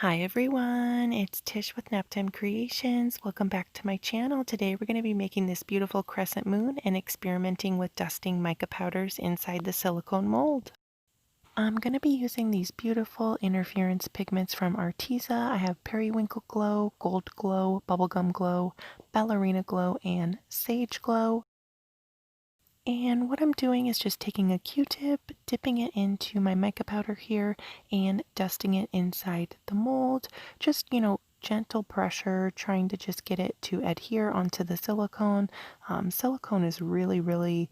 Hi everyone, it's Tish with Naptime Creations. Welcome back to my channel. Today we're going to be making this beautiful crescent moon and experimenting with dusting mica powders inside the silicone mold. I'm going to be using these beautiful interference pigments from Artisan. I have Periwinkle Glow, Gold Glow, Bubblegum Glow, Ballerina Glow, and Sage Glow. And what I'm doing is just taking a Q-tip, dipping it into my mica powder here, and dusting it inside the mold. Just, gentle pressure, trying to just get it to adhere onto the silicone. Silicone is really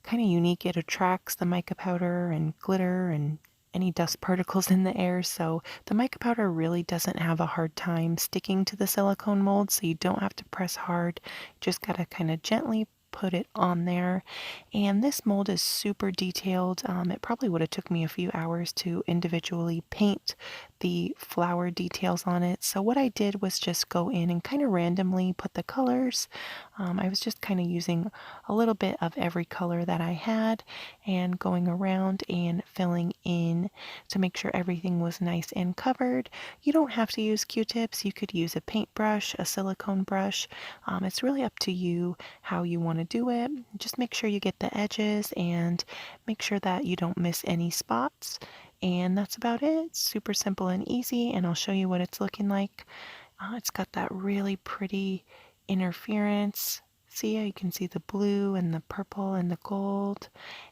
kind of unique. It attracts the mica powder and glitter and any dust particles in the air, so the mica powder really doesn't have a hard time sticking to the silicone mold, so you don't have to press hard. Just gotta kind of gently put it on there. And this mold is super detailed. It probably would have took me a few hours to individually paint the flower details on it. So what I did was just go in and kind of randomly put the colors. I was just kind of using a little bit of every color that I had and going around and filling in to make sure everything was nice and covered. You don't have to use Q-tips. You could use a paintbrush, a silicone brush. It's really up to you how you want to do it. Just make sure you get the edges and make sure that you don't miss any spots. And that's about it. It's super simple and easy, and I'll show you what it's looking like. It's got that really pretty interference. See, you can see the blue and the purple and the gold.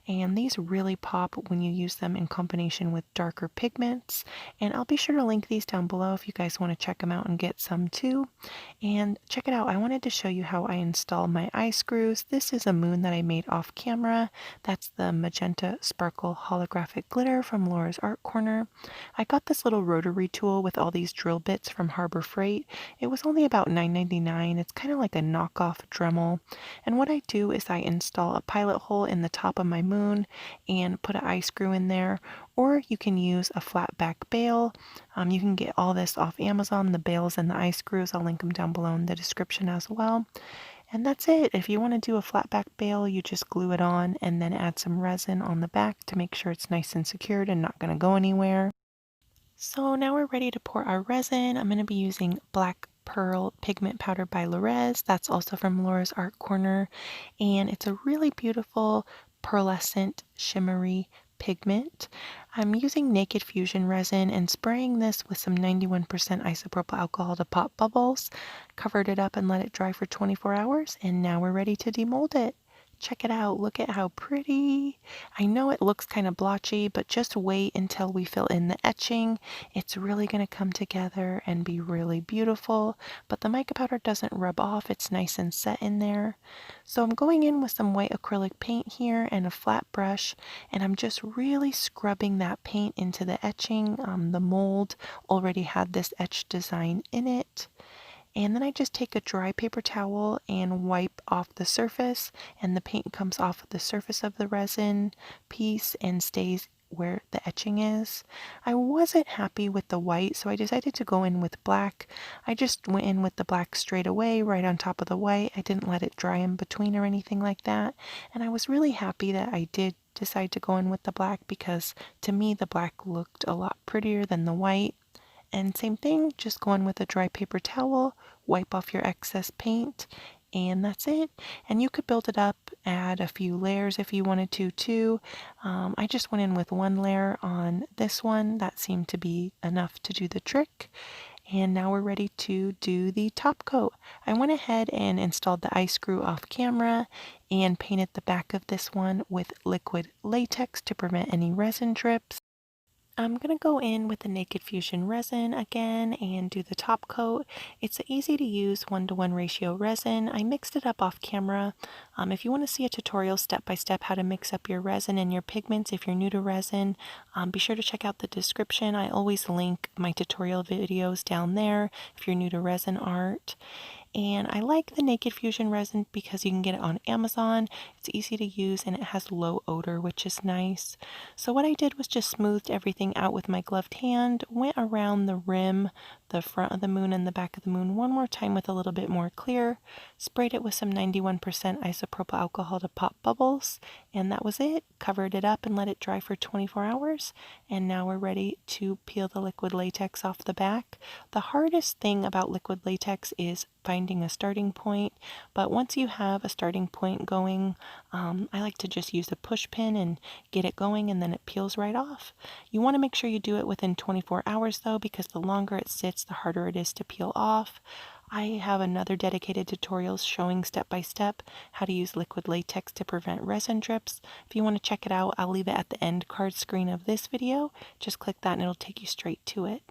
And these really pop when you use them in combination with darker pigments. And I'll be sure to link these down below if you guys want to check them out and get some too. And check it out, I wanted to show you how I install my Eyescrews. This is a moon that I made off camera. That's the magenta sparkle holographic glitter from Laura's Art Corner. I got this little rotary tool with all these drill bits from Harbor Freight. It was only about $9.99. It's kind of like a knockoff Dremel. And what I do is I install a pilot hole in the top of my moon and put an eye screw in there. Or you can use a flat back bail. You can get all this off Amazon, the bails and the eye screws. I'll link them down below in the description as well. And that's it. If you want to do a flat back bail, you just glue it on and then add some resin on the back to make sure it's nice and secured and not going to go anywhere. So now we're ready to pour our resin. I'm going to be using Black Pearl Pigment Powder by Lorez. That's also from Laura's Art Corner. And it's a really beautiful pearlescent shimmery pigment. I'm using Naked Fusion resin and spraying this with some 91% isopropyl alcohol to pop bubbles. Covered it up and let it dry for 24 hours. And now we're ready to demold it. Check it out. Look at how pretty. I know it looks kind of blotchy, but just wait until we fill in the etching. It's really going to come together and be really beautiful, but the mica powder doesn't rub off. It's nice and set in there. So I'm going in with some white acrylic paint here and a flat brush, and I'm just really scrubbing that paint into the etching. The mold already had this etched design in it. And then I just take a dry paper towel and wipe off the surface, and the paint comes off the surface of the resin piece and stays where the etching is. I wasn't happy with the white, so I decided to go in with black. I just went in with the black straight away, right on top of the white. I didn't let it dry in between or anything like that. And I was really happy that I did decide to go in with the black because to me the black looked a lot prettier than the white. And same thing, just go in with a dry paper towel, wipe off your excess paint, and that's it. And you could build it up, add a few layers if you wanted to too. I just went in with one layer on this one. That seemed to be enough to do the trick. And now we're ready to do the top coat. I went ahead and installed the eye screw off camera and painted the back of this one with liquid latex to prevent any resin drips. I'm going to go in with the Naked Fusion resin again and do the top coat. It's an easy to use 1:1 ratio resin. I mixed it up off camera. If you want to see a tutorial step by step how to mix up your resin and your pigments if you're new to resin, be sure to check out the description. I always link my tutorial videos down there if you're new to resin art. And I like the Naked Fusion resin because you can get it on Amazon. It's easy to use and it has low odor, which is nice. So what I did was just smoothed everything out with my gloved hand, went around the rim, the front of the moon and the back of the moon one more time with a little bit more clear, sprayed it with some 91% isopropyl alcohol to pop bubbles, and that was it. Covered it up and let it dry for 24 hours, and now we're ready to peel the liquid latex off the back. The hardest thing about liquid latex is finding a starting point, but once you have a starting point going, I like to just use a push pin and get it going, and then it peels right off. You want to make sure you do it within 24 hours though, because the longer it sits, the harder it is to peel off. I have another dedicated tutorial showing step by step how to use liquid latex to prevent resin drips. If you want to check it out, I'll leave it at the end card screen of this video. Just click that and it'll take you straight to it.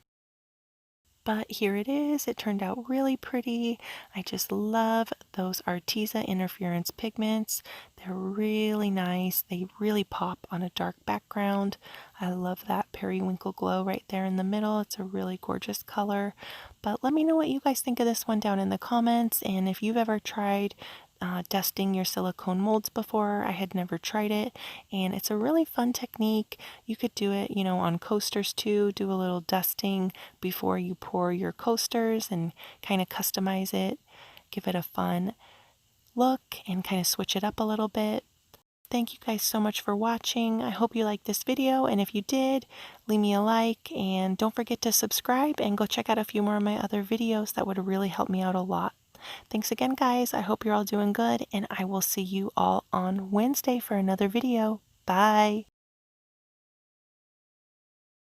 But here it is. It turned out really pretty. I just love those Artisan interference pigments. They're really nice. They really pop on a dark background. I love that periwinkle glow right there in the middle. It's a really gorgeous color. But let me know what you guys think of this one down in the comments, and if you've ever tried dusting your silicone molds before. I had never tried it, and it's a really fun technique. You could do it, on coasters too. Do a little dusting before you pour your coasters and kind of customize it. Give it a fun look and kind of switch it up a little bit. Thank you guys so much for watching. I hope you liked this video, and if you did, leave me a like, and don't forget to subscribe and go check out a few more of my other videos. That would really help me out a lot. Thanks again, guys. I hope you're all doing good, and I will see you all on Wednesday for another video. Bye!